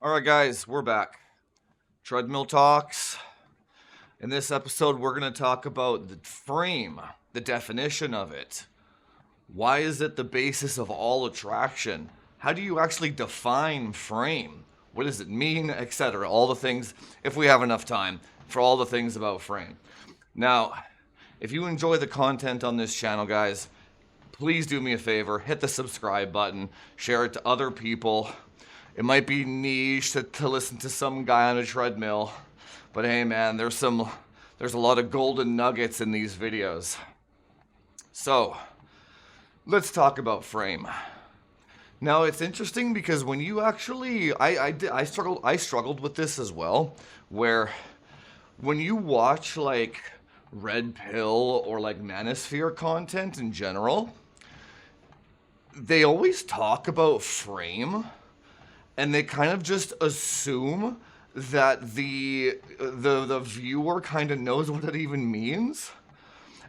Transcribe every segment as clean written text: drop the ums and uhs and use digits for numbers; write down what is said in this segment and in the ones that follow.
All right, guys, we're back. Treadmill Talks. In this episode, we're going to talk about the frame, the definition of it. Why is it the basis of all attraction? How do you actually define frame? What does it mean, etc.? All the things, if we have enough time, for all the things about frame. Now, if you enjoy the content on this channel, guys, please do me a favor, hit the subscribe button, share it to other people. It might be niche to listen to some guy on a treadmill, but hey man, there's a lot of golden nuggets in these videos. So, let's talk about frame. Now it's interesting because when you actually I struggled with this as well, where when you watch like Red Pill or like Manosphere content in general, they always talk about frame and they kind of just assume that the viewer kind of knows what it even means.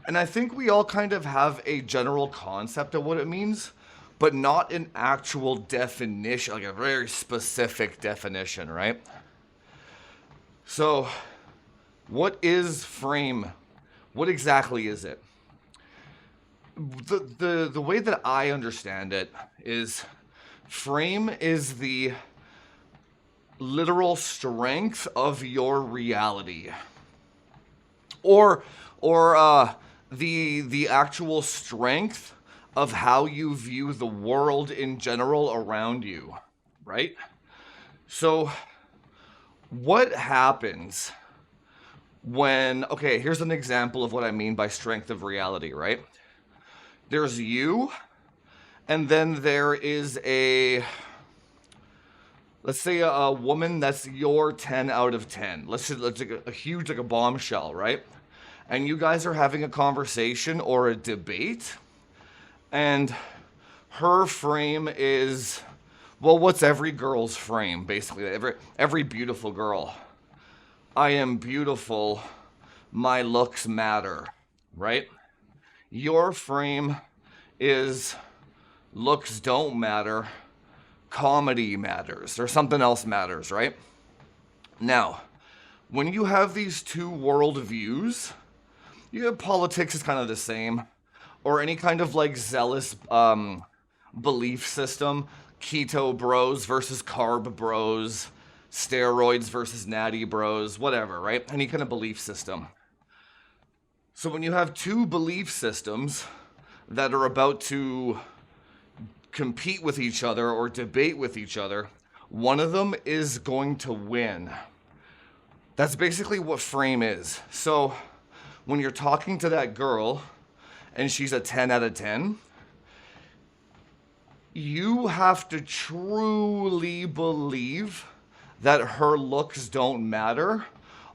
And I think we all kind of have a general concept of what it means, but not an actual definition, like a very specific definition, right? So, what is frame? What exactly is it? The way that I understand it is frame is the literal strength of your reality, or the actual strength of how you view the world in general around you, right? So what happens when, okay, here's an example of what I mean by strength of reality, right? There's you, and then there is let's say a woman that's your 10 out of 10. Let's like a huge, like a bombshell, right? And you guys are having a conversation or a debate, and her frame is, well, what's every girl's frame, basically? Every beautiful girl. I am beautiful. My looks matter, right? Your frame is looks don't matter, comedy matters, or something else matters, right? Now, when you have these two worldviews, you have politics is kind of the same, or any kind of like zealous belief system, keto bros versus carb bros, steroids versus natty bros, whatever, right? Any kind of belief system. So when you have two belief systems that are about to compete with each other or debate with each other, one of them is going to win. That's basically what frame is. So when you're talking to that girl and she's a 10 out of 10, you have to truly believe that her looks don't matter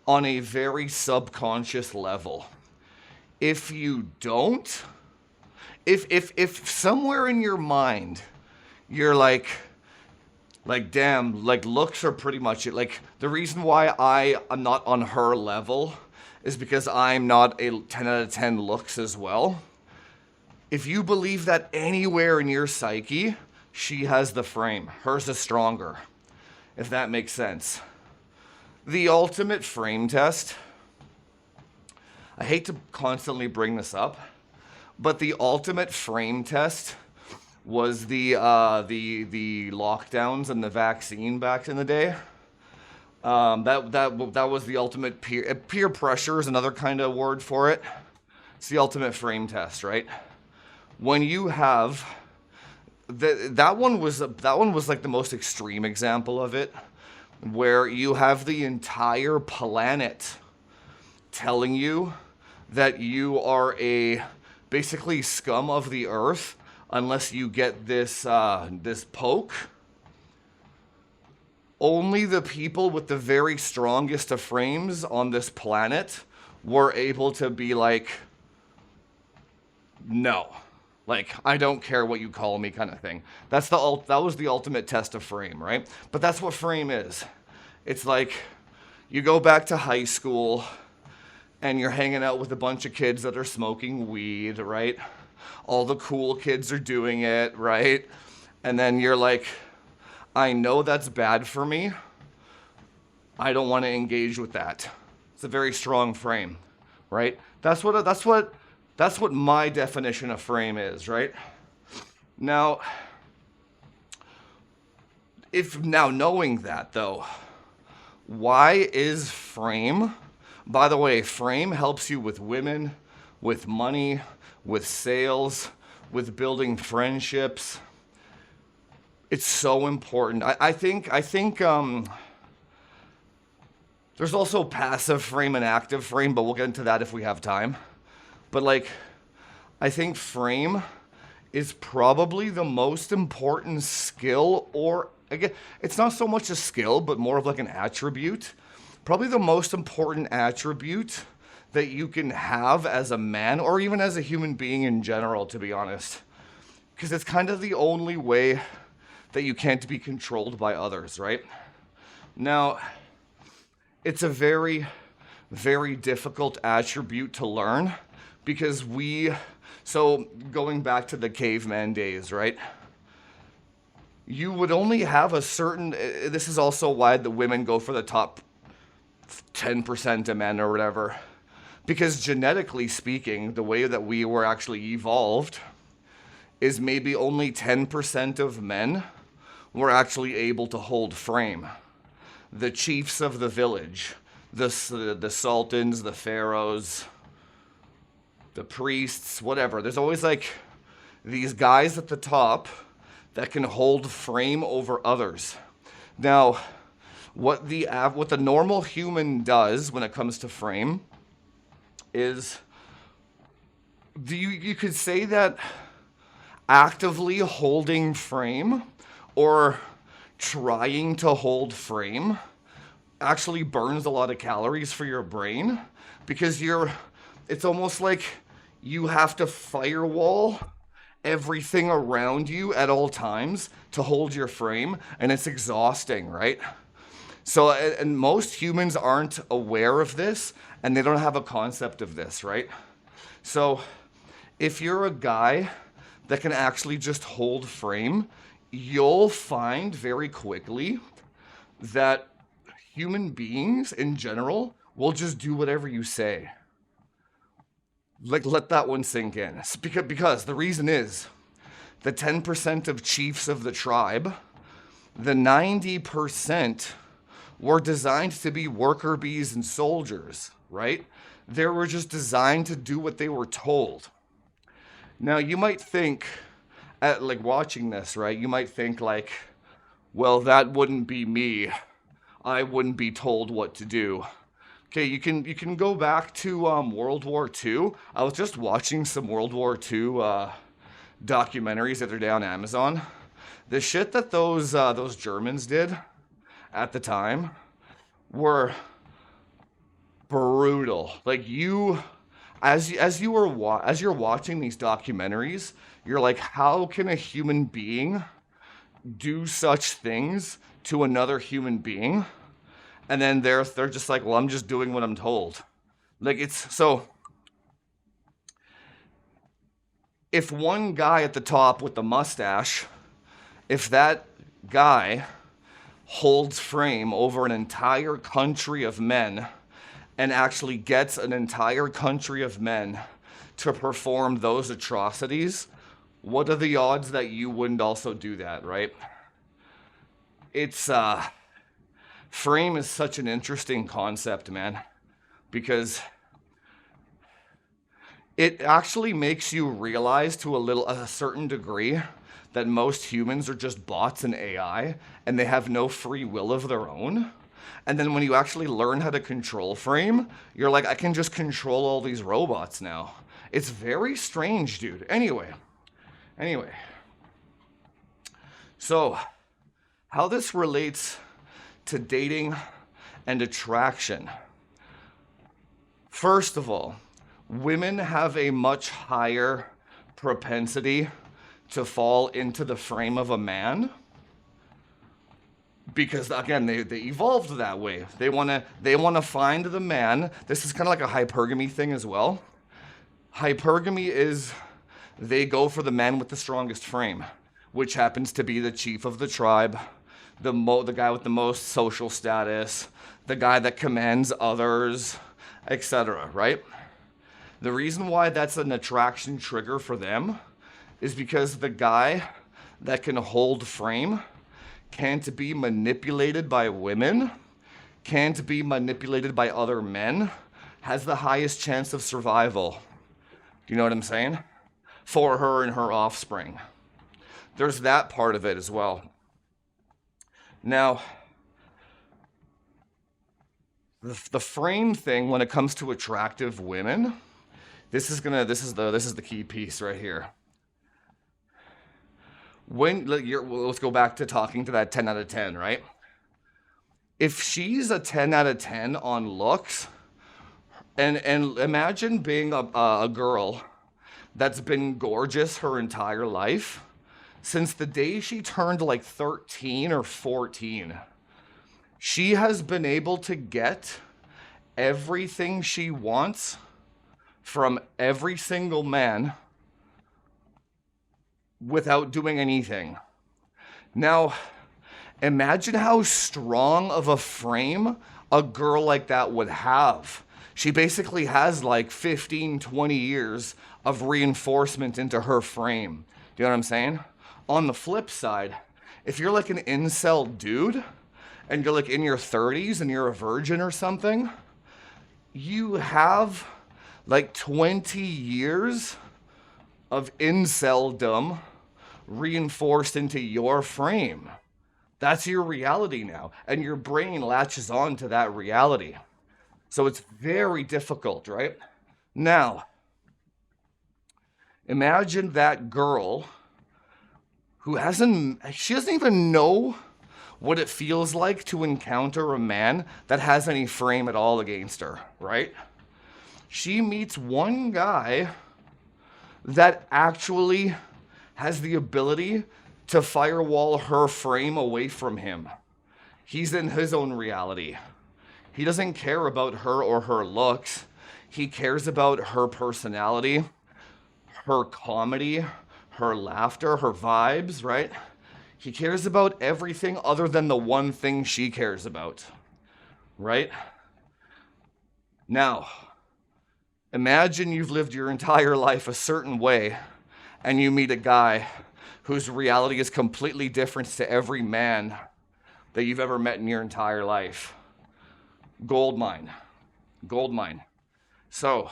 on a very subconscious level. If you don't, if somewhere in your mind you're like damn, like looks are pretty much it. Like the reason why I am not on her level is because I'm not a 10 out of 10 looks as well. If you believe that anywhere in your psyche, she has the frame. Hers is stronger, if that makes sense. The ultimate frame test, I hate to constantly bring this up, but the ultimate frame test was the lockdowns and the vaccine back in the day. That was the ultimate peer pressure is another kind of word for it. It's the ultimate frame test, right? When you have that one was like the most extreme example of it, where you have the entire planet telling you that you are a basically scum of the earth unless you get this poke. Only the people with the very strongest of frames on this planet were able to be like, no, like I don't care what you call me, kind of thing. That was the ultimate test of frame, right? But that's what frame is. It's like you go back to high school and you're hanging out with a bunch of kids that are smoking weed, right? All the cool kids are doing it, right? And then you're like, I know that's bad for me. I don't want to engage with that. It's a very strong frame, right? That's what my definition of frame is, right? Now, if now knowing that though, why is frame? By the way, frame helps you with women, with money, with sales, with building friendships. It's so important. I think there's also passive frame and active frame, but we'll get into that if we have time. But like, I think frame is probably the most important skill, or again, it's not so much a skill, but more of like an attribute. Probably the most important attribute that you can have as a man, or even as a human being in general, to be honest. Because it's kind of the only way that you can't be controlled by others, right? Now, it's a very, very difficult attribute to learn because so going back to the caveman days, right? You would only have a certain, this is also why the women go for the top 10% of men or whatever. Because genetically speaking, the way that we were actually evolved is maybe only 10% of men were actually able to hold frame. The chiefs of the village, the sultans, the pharaohs, the priests, whatever. There's always like these guys at the top that can hold frame over others. Now, what the normal human does when it comes to frame is, you could say that actively holding frame or trying to hold frame actually burns a lot of calories for your brain, because it's almost like you have to firewall everything around you at all times to hold your frame, and it's exhausting, right? So, and most humans aren't aware of this, and they don't have a concept of this, right? So, if you're a guy that can actually just hold frame, you'll find very quickly that human beings in general will just do whatever you say. Like, let that one sink in. Because the reason is, the 10% of chiefs of the tribe, the 90% were designed to be worker bees and soldiers, right? They were just designed to do what they were told. Now, you might think, like watching this, right? You might think like, well, that wouldn't be me. I wouldn't be told what to do. Okay, you can go back to World War II. I was just watching some World War II documentaries the other day on Amazon. The shit that those Germans did at the time were brutal. Like, as you're watching these documentaries, you're like, how can a human being do such things to another human being? And then they're just like, well, I'm just doing what I'm told. Like, it's so, if one guy at the top with the mustache, if that guy holds frame over an entire country of men and actually gets an entire country of men to perform those atrocities, what are the odds that you wouldn't also do that, right? It's, frame is such an interesting concept, man, because it actually makes you realize to a certain degree that most humans are just bots and AI, and they have no free will of their own. And then when you actually learn how to control frame, you're like, I can just control all these robots now. It's very strange, dude. Anyway. So, how this relates to dating and attraction. First of all, women have a much higher propensity to fall into the frame of a man, because again, they evolved that way. They want to find the man. This is kind of like a hypergamy thing as well. Hypergamy is they go for the man with the strongest frame, which happens to be the chief of the tribe, the guy with the most social status, the guy that commands others, etc., right? The reason why that's an attraction trigger for them is because the guy that can hold frame can't be manipulated by women, can't be manipulated by other men, has the highest chance of survival. Do you know what I'm saying? For her and her offspring. There's that part of it as well. Now, the frame thing when it comes to attractive women, this is the key piece right here. Let's go back to talking to that 10 out of 10, right? If she's a 10 out of 10 on looks, and imagine being a girl that's been gorgeous her entire life, since the day she turned like 13 or 14, she has been able to get everything she wants from every single man without doing anything. Now, imagine how strong of a frame a girl like that would have. She basically has like 15, 20 years of reinforcement into her frame. Do you know what I'm saying? On the flip side, if you're like an incel dude and you're like in your 30s and you're a virgin or something, you have like 20 years of inceldom reinforced into your frame. That's your reality now, and your brain latches on to that reality. So it's very difficult, right? Now, imagine that girl who she doesn't even know what it feels like to encounter a man that has any frame at all against her, right? She meets one guy that actually has the ability to firewall her frame away from him. He's in his own reality. He doesn't care about her or her looks. He cares about her personality, her comedy, her laughter, her vibes, right? He cares about everything other than the one thing she cares about, right? Now, imagine you've lived your entire life a certain way and you meet a guy whose reality is completely different to every man that you've ever met in your entire life. Gold mine. Gold mine. So,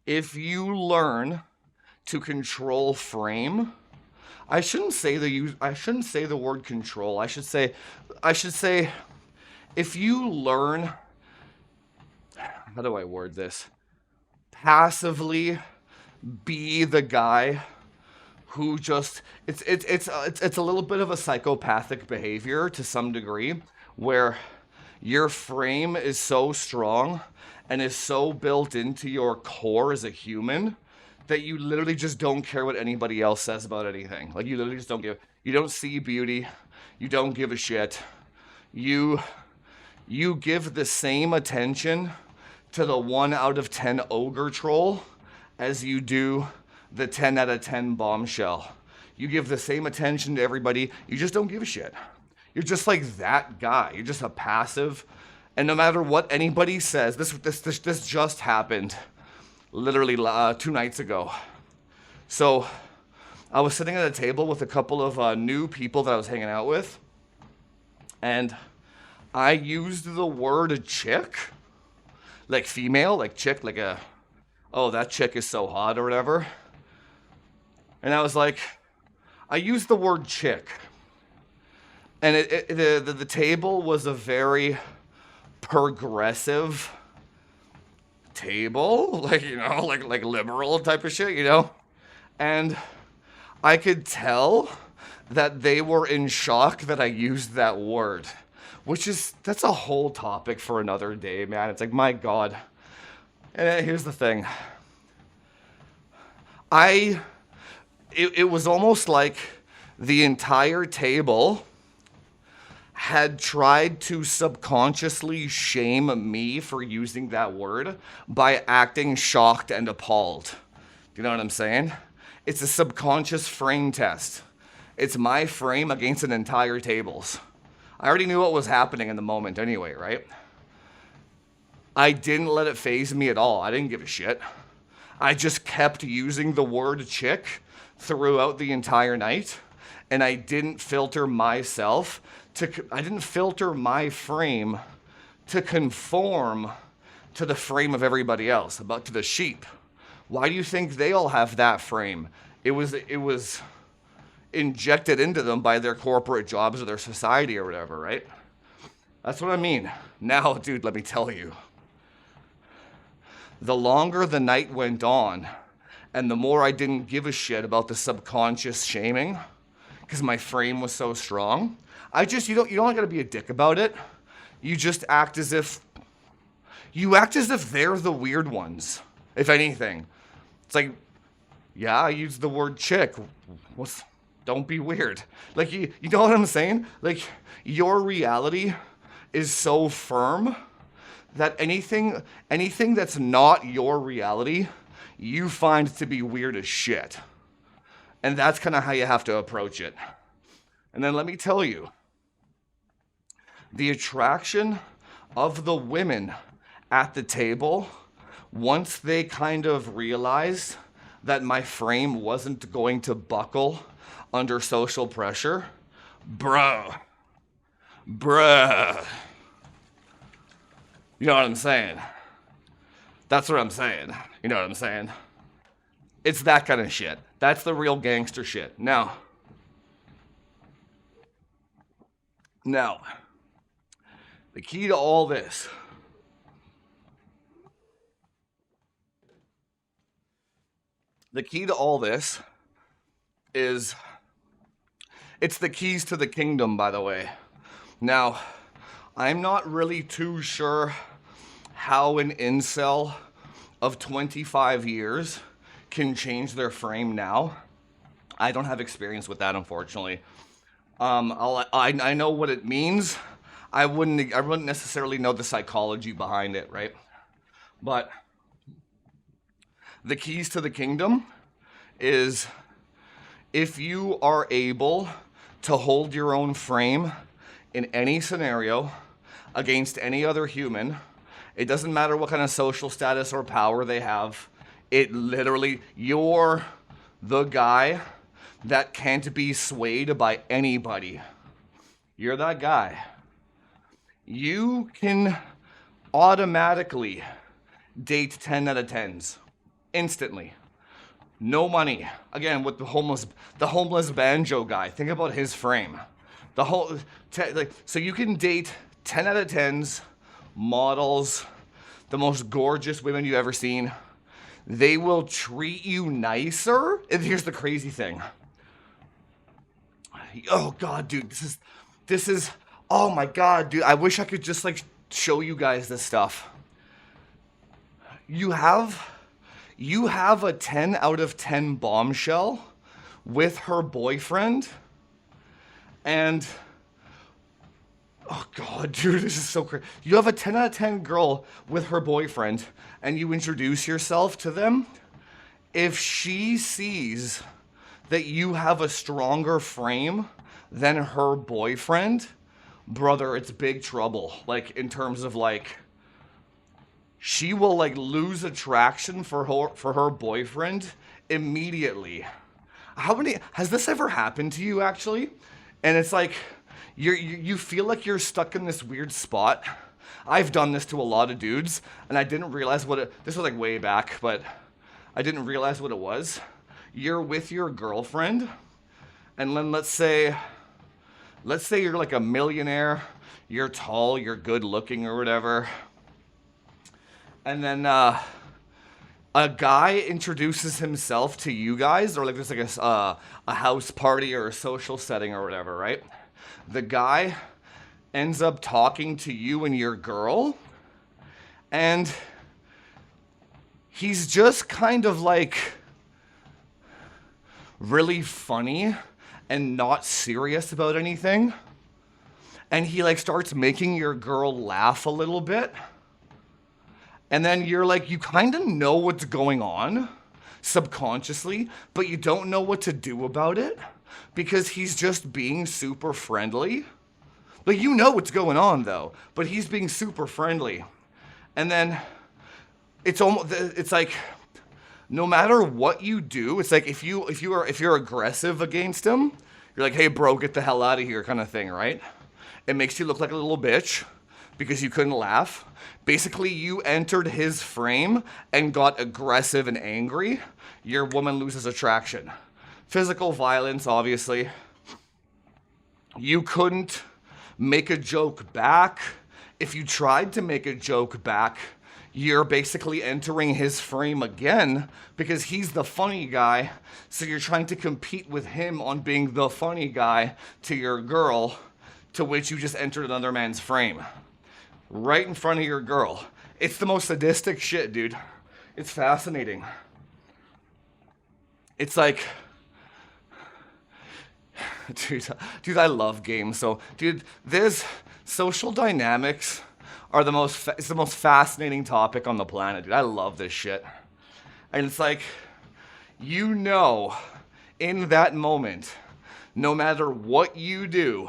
if you learn to control frame, I shouldn't say the word control. I should say if you learn, how do I word this? Passively be the guy who just it's a little bit of a psychopathic behavior to some degree, where your frame is so strong and is so built into your core as a human that you literally just don't care what anybody else says about anything. Like, you literally just you don't see beauty, you don't give a shit. You give the same attention to the 1 out of 10 ogre troll as you do the 10 out of 10 bombshell. You give the same attention to everybody, you just don't give a shit. You're just like that guy. You're just a passive, and no matter what anybody says, this just happened literally 2 nights ago. So I was sitting at a table with a couple of new people that I was hanging out with, and I used the word chick, like female, like chick, like oh, that chick is so hot or whatever. And I was like, I used the word chick. And the table was a very progressive table, like, you know, like liberal type of shit, you know? And I could tell that they were in shock that I used that word, that's a whole topic for another day, man. It's like, my God. And here's the thing. It was almost like the entire table had tried to subconsciously shame me for using that word by acting shocked and appalled. Do you know what I'm saying? It's a subconscious frame test. It's my frame against an entire table's. I already knew what was happening in the moment anyway, right? I didn't let it faze me at all. I didn't give a shit. I just kept using the word chick throughout the entire night, and I didn't filter myself I didn't filter my frame to conform to the frame of everybody else, about to the sheep. Why do you think they all have that frame? It was injected into them by their corporate jobs or their society or whatever, right? That's what I mean. Now, dude, let me tell you. The longer the night went on, and the more I didn't give a shit about the subconscious shaming, because my frame was so strong, you don't gotta be a dick about it. You just act as if they're the weird ones, if anything. It's like, yeah, I used the word chick. Don't be weird. Like, you know what I'm saying? Like, your reality is so firm that anything that's not your reality, you find to be weird as shit. And that's kind of how you have to approach it. And then let me tell you, the attraction of the women at the table, once they kind of realized that my frame wasn't going to buckle under social pressure, bruh. You know what I'm saying? That's what I'm saying. You know what I'm saying? It's that kind of shit. That's the real gangster shit. Now, the key to all this is, it's the keys to the kingdom, by the way. Now, I'm not really too sure how an incel of 25 years can change their frame now. I don't have experience with that, unfortunately. I know what it means. I wouldn't necessarily know the psychology behind it, right? But the keys to the kingdom is, if you are able to hold your own frame in any scenario against any other human, it doesn't matter what kind of social status or power they have, you're the guy that can't be swayed by anybody. You're that guy. You can automatically date 10 out of 10s instantly. No money. Again, with the homeless banjo guy. Think about his frame. So you can date 10 out of 10s, models, the most gorgeous women you've ever seen. They will treat you nicer. And here's the crazy thing. Oh God, dude, this is, oh my God, dude, I wish I could just like show you guys this stuff. You have a 10 out of 10 bombshell with her boyfriend, and oh God, dude, this is so crazy. You have a 10 out of 10 girl with her boyfriend, and you introduce yourself to them. If she sees that you have a stronger frame than her boyfriend, brother, it's big trouble. Like, in terms of like, she will like lose attraction for her boyfriend immediately. Has this ever happened to you actually? And it's like, you feel like you're stuck in this weird spot. I've done this to a lot of dudes, and I didn't realize this was like way back, but I didn't realize what it was. You're with your girlfriend, and then let's say you're like a millionaire, you're tall, you're good looking or whatever, and then a guy introduces himself to you guys, or like there's like a house party or a social setting or whatever, right? The guy ends up talking to you and your girl, and he's just kind of like really funny and not serious about anything. And he like starts making your girl laugh a little bit. And then you're like, you kind of know what's going on subconsciously, but you don't know what to do about it. because he's just being super friendly. Like, you know what's going on though, but he's being super friendly. And then it's like, no matter what you do, it's like if you're aggressive against him, you're like, hey bro, get the hell out of here kind of thing, right? It makes you look like a little bitch because you couldn't laugh. Basically, you entered his frame and got aggressive and angry. Your woman loses attraction. Physical violence, obviously. You couldn't make a joke back. If you tried to make a joke back, you're basically entering his frame again because he's the funny guy. So you're trying to compete with him on being the funny guy to your girl, to which you just entered another man's frame. Right in front of your girl. It's the most sadistic shit, dude. It's fascinating. It's like, dude, I love games. So, dude, this social dynamics are it's the most fascinating topic on the planet, dude. I love this shit. And it's like, you know, in that moment, no matter what you do,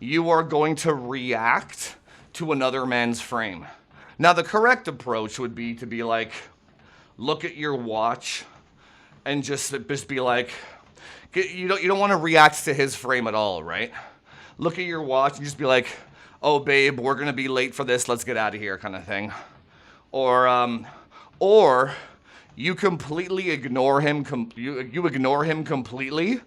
you are going to react to another man's frame. Now, the correct approach would be to be like, look at your watch and just be like, you don't want to react to his frame at all, right? Look at your watch and just be like, oh babe, we're gonna be late for this, let's get out of here kind of thing. Or you completely ignore him, you ignore him completely,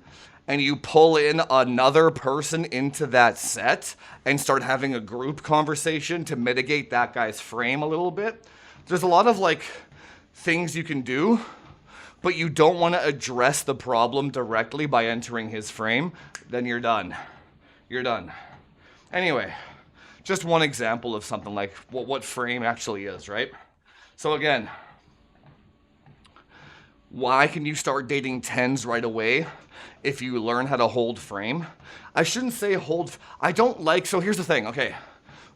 and you pull in another person into that set and start having a group conversation to mitigate that guy's frame a little bit. There's a lot of like things you can do, but you don't want to address the problem directly by entering his frame. Then you're done. You're done. Anyway, just one example of something like what frame actually is, right? So again, why can you start dating 10s right away if you learn how to hold frame? I shouldn't say hold. I don't like, so here's the thing, okay,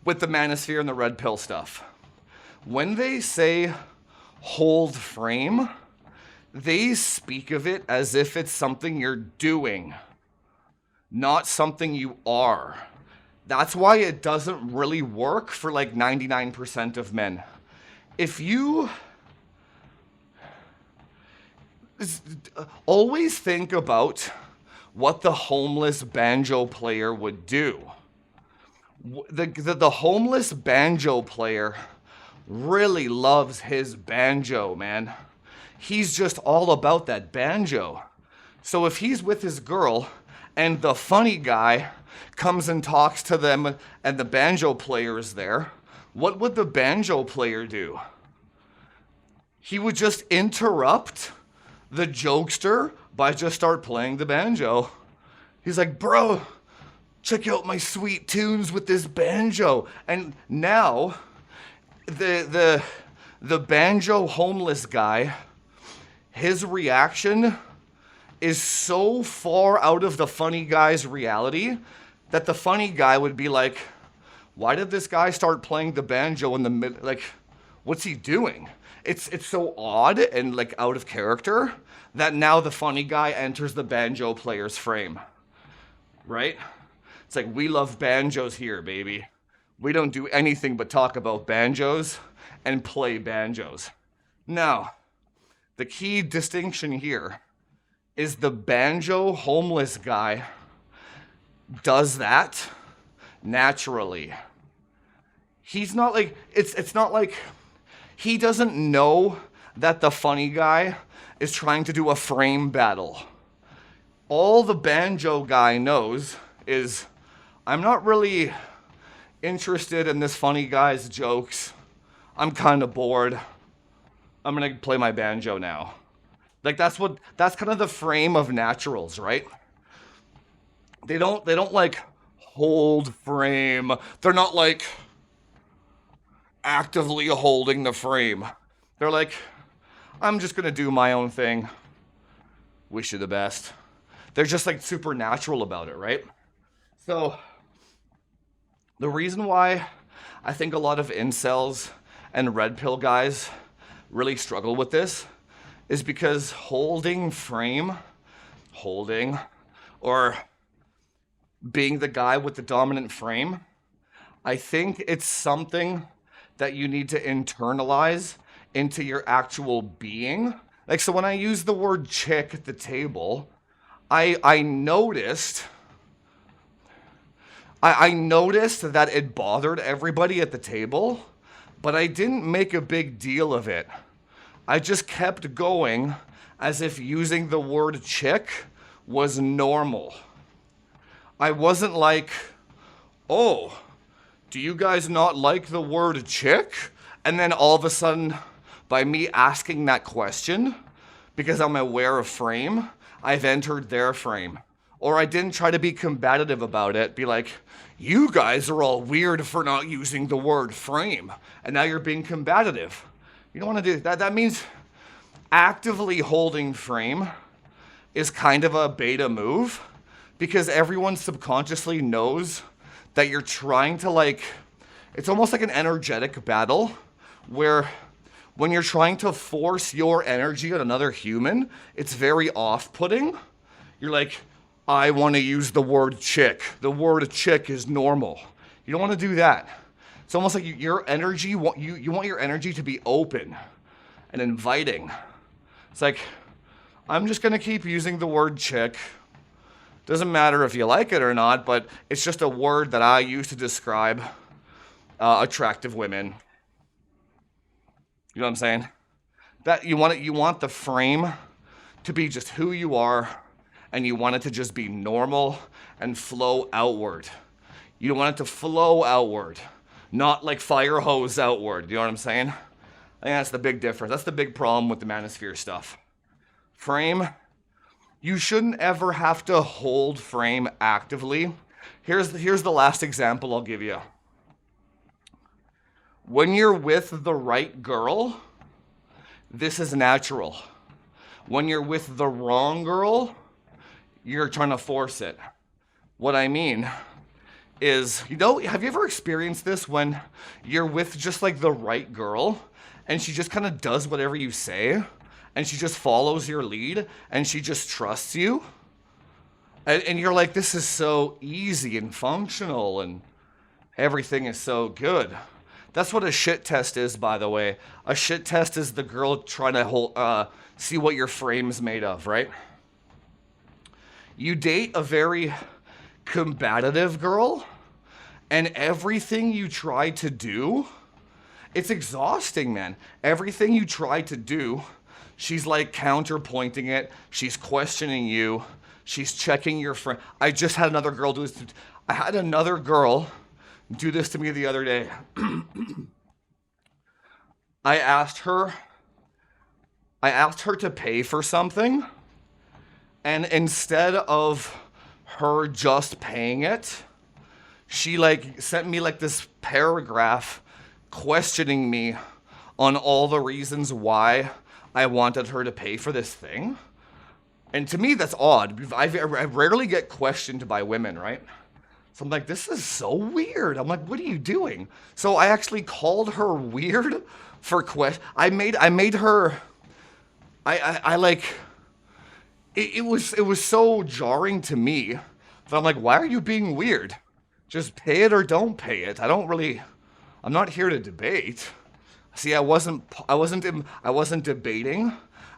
with the manosphere and the red pill stuff. When they say hold frame, they speak of it as if it's something you're doing, not something you are. That's why it doesn't really work for like 99% of men. If you always think about what the homeless banjo player would do. The homeless banjo player really loves his banjo, man. He's just all about that banjo. So if he's with his girl and the funny guy comes and talks to them and the banjo player is there, what would the banjo player do? He would just interrupt the jokester by just start playing the banjo. He's like, bro, check out my sweet tunes with this banjo. And now the banjo homeless guy, his reaction is so far out of the funny guy's reality that the funny guy would be like, why did this guy start playing the banjo in the mid, like, what's he doing? It's so odd and like out of character that now the funny guy enters the banjo player's frame, right? It's like, we love banjos here, baby. We don't do anything but talk about banjos and play banjos. Now, the key distinction here is the banjo homeless guy does that naturally. He's not like, it's not like, he doesn't know that the funny guy is trying to do a frame battle. All the banjo guy knows is, I'm not really interested in this funny guy's jokes. I'm kind of bored. I'm gonna play my banjo now. Like that's kind of the frame of naturals, right? They don't like hold frame. They're not like actively holding the frame. They're like, I'm just gonna do my own thing. Wish you the best. They're just like supernatural about it, right? So the reason why I think a lot of incels and red pill guys really struggle with this is because holding frame, or being the guy with the dominant frame. I think it's something that you need to internalize into your actual being. Like, so when I use the word chick at the table, I noticed I noticed that it bothered everybody at the table, but I didn't make a big deal of it. I just kept going as if using the word chick was normal. I wasn't like, oh, do you guys not like the word chick? And then all of a sudden, by me asking that question, because I'm aware of frame, I've entered their frame. Or I didn't try to be combative about it, be like, you guys are all weird for not using the word frame, and now you're being combative. You don't want to do that. That means actively holding frame is kind of a beta move, because everyone subconsciously knows that you're trying to, like, it's almost like an energetic battle where when you're trying to force your energy on another human, it's very off-putting. You're like, I want to use the word chick. The word chick is normal. You don't want to do that. It's almost like your energy, you want your energy to be open and inviting. It's like, I'm just going to keep using the word chick. Doesn't matter if you like it or not, but it's just a word that I use to describe attractive women. You know what I'm saying? That you want the frame to be just who you are, and you want it to just be normal and flow outward. You don't want it to flow outward, not like fire hose outward. You know what I'm saying? I think that's the big difference. That's the big problem with the manosphere stuff. Frame, you shouldn't ever have to hold frame actively. Here's the last example I'll give you. When you're with the right girl, this is natural. When you're with the wrong girl, you're trying to force it. What I mean is, have you ever experienced this when you're with just like the right girl and she just kind of does whatever you say and she just follows your lead and she just trusts you? And you're like, this is so easy and functional and everything is so good. That's what a shit test is, by the way. A shit test is the girl trying to see what your frame's made of, right? You date a very combative girl, and everything you try to do, it's exhausting, man. Everything you try to do, she's like counterpointing it. She's questioning you. She's checking your frame. I just had another girl do this. I had another girl do this to me the other day. I asked her to pay for something, and instead of her just paying it, she like sent me like this paragraph questioning me on all the reasons why I wanted her to pay for this thing. And to me, that's odd. I rarely get questioned by women, right? So I'm like, this is so weird. I'm like, what are you doing? So I actually called her weird for I made her. It was so jarring to me that I'm like, why are you being weird? Just pay it or don't pay it. I'm not here to debate. See, I wasn't debating.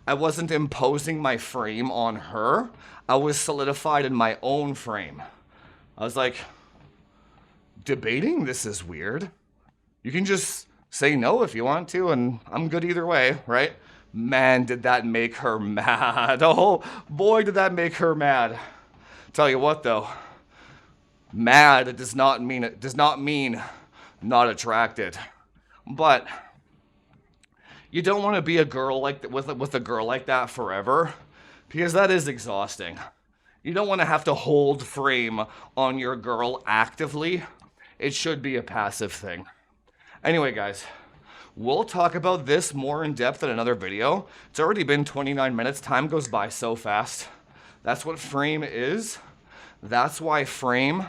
I wasn't imposing my frame on her. I was solidified in my own frame. I was like, debating? This is weird. You can just say no if you want to, and I'm good either way, right? Man, did that make her mad. Oh, boy, did that make her mad. Tell you what, though. Mad does not mean not attracted. But you don't want to be a girl with a girl like that forever, because that is exhausting. You don't want to have to hold frame on your girl actively. It should be a passive thing. Anyway, guys, we'll talk about this more in depth in another video. It's already been 29 minutes. Time goes by so fast. That's what frame is. That's why frame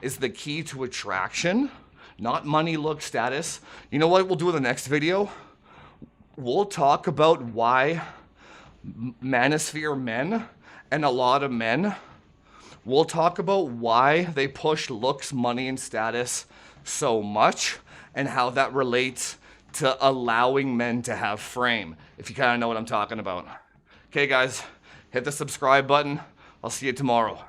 is the key to attraction, not money, look, status. You know what we'll do in the next video? We'll talk about why manosphere men and a lot of men We'll talk about why they push looks, money, and status so much and how that relates to allowing men to have frame, if you kind of know what I'm talking about. Okay, guys, hit the subscribe button. I'll see you tomorrow.